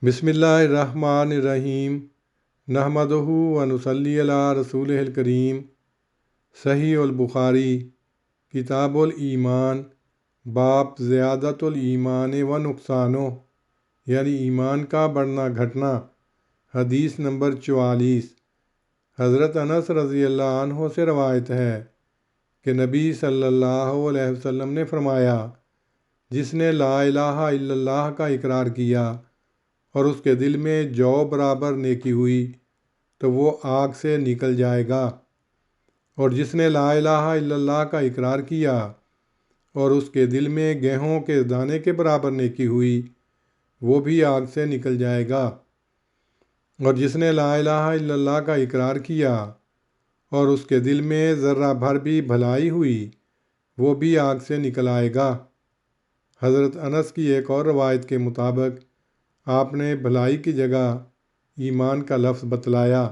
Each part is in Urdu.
بسم اللہ الرحمن الرحیم نحمدہ و نصلی علی رسول الکریم۔ صحیح البخاری کتاب الایمان باب زیادت الایمان و نقصانہ، یعنی ایمان کا بڑھنا گھٹنا۔ حدیث نمبر 44۔ حضرت انس رضی اللہ عنہ سے روایت ہے کہ نبی صلی اللہ علیہ وسلم نے فرمایا، جس نے لا الہ الا اللہ کا اقرار کیا اور اس کے دل میں جو برابر نیکی ہوئی تو وہ آگ سے نکل جائے گا، اور جس نے لا الہ الا اللہ کا اقرار کیا اور اس کے دل میں گیہوں کے دانے کے برابر نیکی ہوئی وہ بھی آگ سے نکل جائے گا، اور جس نے لا الہ الا اللہ کا اقرار کیا اور اس کے دل میں ذرہ بھر بھی بھلائی ہوئی وہ بھی آگ سے نکل آئے گا۔ حضرت انس کی ایک اور روایت کے مطابق آپ نے بھلائی کی جگہ ایمان کا لفظ بتلایا۔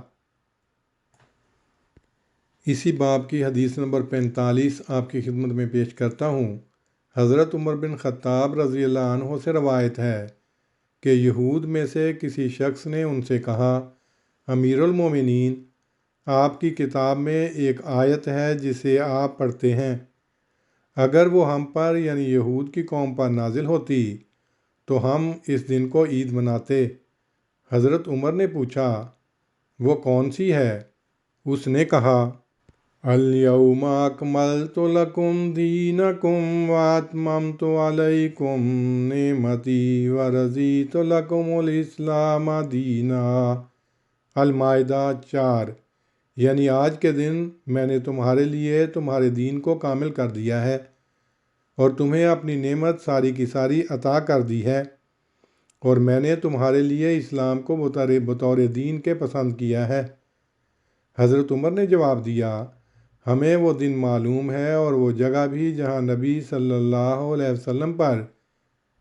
اسی باب کی حدیث نمبر 45 آپ کی خدمت میں پیش کرتا ہوں۔ حضرت عمر بن خطاب رضی اللہ عنہ سے روایت ہے کہ یہود میں سے کسی شخص نے ان سے کہا، امیر المومنین، آپ کی کتاب میں ایک آیت ہے جسے آپ پڑھتے ہیں، اگر وہ ہم پر یعنی یہود کی قوم پر نازل ہوتی تو ہم اس دن کو عید مناتے۔ حضرت عمر نے پوچھا، وہ کون سی ہے؟ اس نے کہا، الیوم اکملت لکم دینکم واتممت علیکم نعمتی ورضیت لکم الاسلام دینا۔ المائدہ 4، یعنی آج کے دن میں نے تمہارے لیے تمہارے دین کو کامل کر دیا ہے اور تمہیں اپنی نعمت ساری کی ساری عطا کر دی ہے، اور میں نے تمہارے لیے اسلام کو بطور دین کے پسند کیا ہے۔ حضرت عمر نے جواب دیا، ہمیں وہ دن معلوم ہے اور وہ جگہ بھی جہاں نبی صلی اللہ علیہ وسلم پر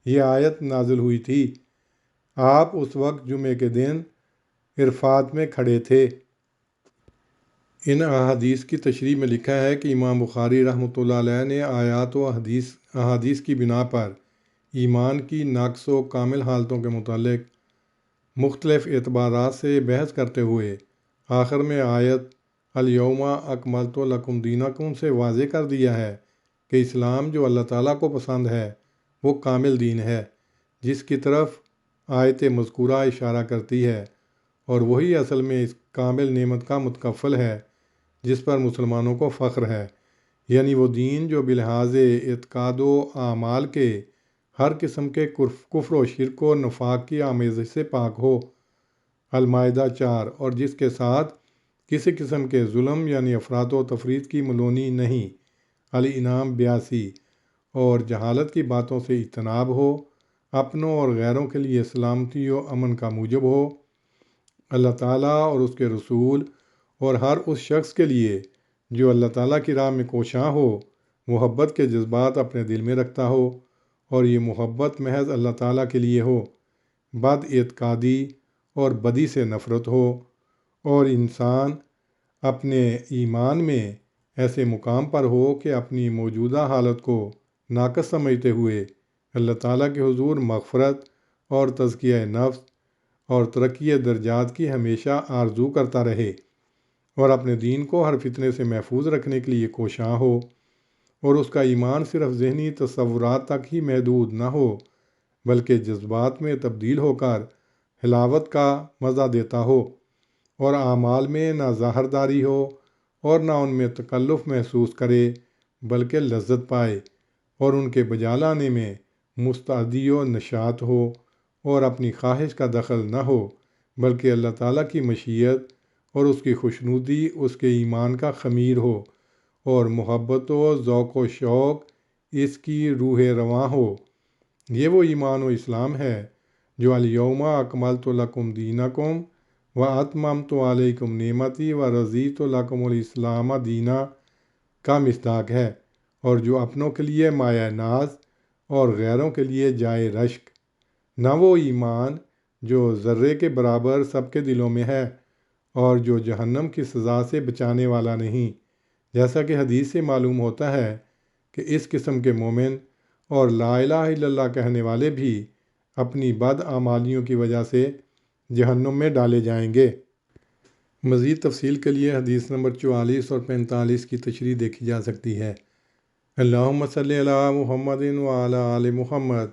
یہ آیت نازل ہوئی تھی۔ آپ اس وقت جمعے کے دن عرفات میں کھڑے تھے۔ ان احادیث کی تشریح میں لکھا ہے کہ امام بخاری رحمۃ اللہ علیہ نے آیات و احادیث کی بنا پر ایمان کی ناقص و کامل حالتوں کے متعلق مختلف اعتبارات سے بحث کرتے ہوئے آخر میں آیت الیوم اکملت لکم دینکم سے واضح کر دیا ہے کہ اسلام جو اللہ تعالیٰ کو پسند ہے وہ کامل دین ہے، جس کی طرف آیت مذکورہ اشارہ کرتی ہے، اور وہی اصل میں اس کامل نعمت کا متکفل ہے جس پر مسلمانوں کو فخر ہے، یعنی وہ دین جو بلحاظ اعتقاد و اعمال کے ہر قسم کے کفر و شرک و نفاق کی آمیزش سے پاک ہو۔ المائدہ 4، اور جس کے ساتھ کسی قسم کے ظلم یعنی افراط و تفریط کی ملونی نہیں۔ الانعام 82، اور جہالت کی باتوں سے اجتناب ہو، اپنوں اور غیروں کے لیے سلامتی و امن کا موجب ہو، اللہ تعالیٰ اور اس کے رسول اور ہر اس شخص کے لیے جو اللہ تعالیٰ کی راہ میں کوشاں ہو محبت کے جذبات اپنے دل میں رکھتا ہو، اور یہ محبت محض اللہ تعالیٰ کے لیے ہو، بد اعتقادی اور بدی سے نفرت ہو، اور انسان اپنے ایمان میں ایسے مقام پر ہو کہ اپنی موجودہ حالت کو ناقص سمجھتے ہوئے اللہ تعالیٰ کے حضور مغفرت اور تزکیہ نفس اور ترقی درجات کی ہمیشہ آرزو کرتا رہے، اور اپنے دین کو ہر فتنے سے محفوظ رکھنے کے لیے کوشاں ہو، اور اس کا ایمان صرف ذہنی تصورات تک ہی محدود نہ ہو بلکہ جذبات میں تبدیل ہو کر حلاوت کا مزہ دیتا ہو، اور اعمال میں نہ ظاہرداری ہو اور نہ ان میں تکلف محسوس کرے بلکہ لذت پائے، اور ان کے بجا لانے میں مستعدی و نشاط ہو، اور اپنی خواہش کا دخل نہ ہو بلکہ اللہ تعالیٰ کی مشیت اور اس کی خوشنودی اس کے ایمان کا خمیر ہو، اور محبت و ذوق و شوق اس کی روح رواں ہو۔ یہ وہ ایمان و اسلام ہے جو الیوم اکملت لکم دینکم واتممت علیکم نعمتی ورضیت لکم الاسلام دینا کا مصداق ہے، اور جو اپنوں کے لیے مایہ ناز اور غیروں کے لیے جائے رشک، نہ وہ ایمان جو ذرے کے برابر سب کے دلوں میں ہے اور جو جہنم کی سزا سے بچانے والا نہیں، جیسا کہ حدیث سے معلوم ہوتا ہے کہ اس قسم کے مومن اور لا الہ الا اللہ کہنے والے بھی اپنی بد اعمالیوں کی وجہ سے جہنم میں ڈالے جائیں گے۔ مزید تفصیل کے لیے حدیث نمبر 44 اور 45 کی تشریح دیکھی جا سکتی ہے۔ اللہم صلی علی محمد وعلی آل محمد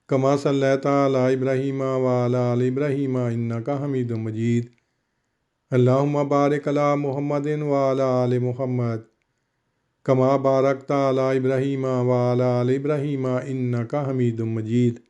کما صلیت علی ابراہیم وعلی آل ابراہیم انک حمید مجید۔ اللہم بارک علی محمد وعلی آل محمد کما بارکت علی ابراہیم وعلی آل ابراہیم انک حمید مجید۔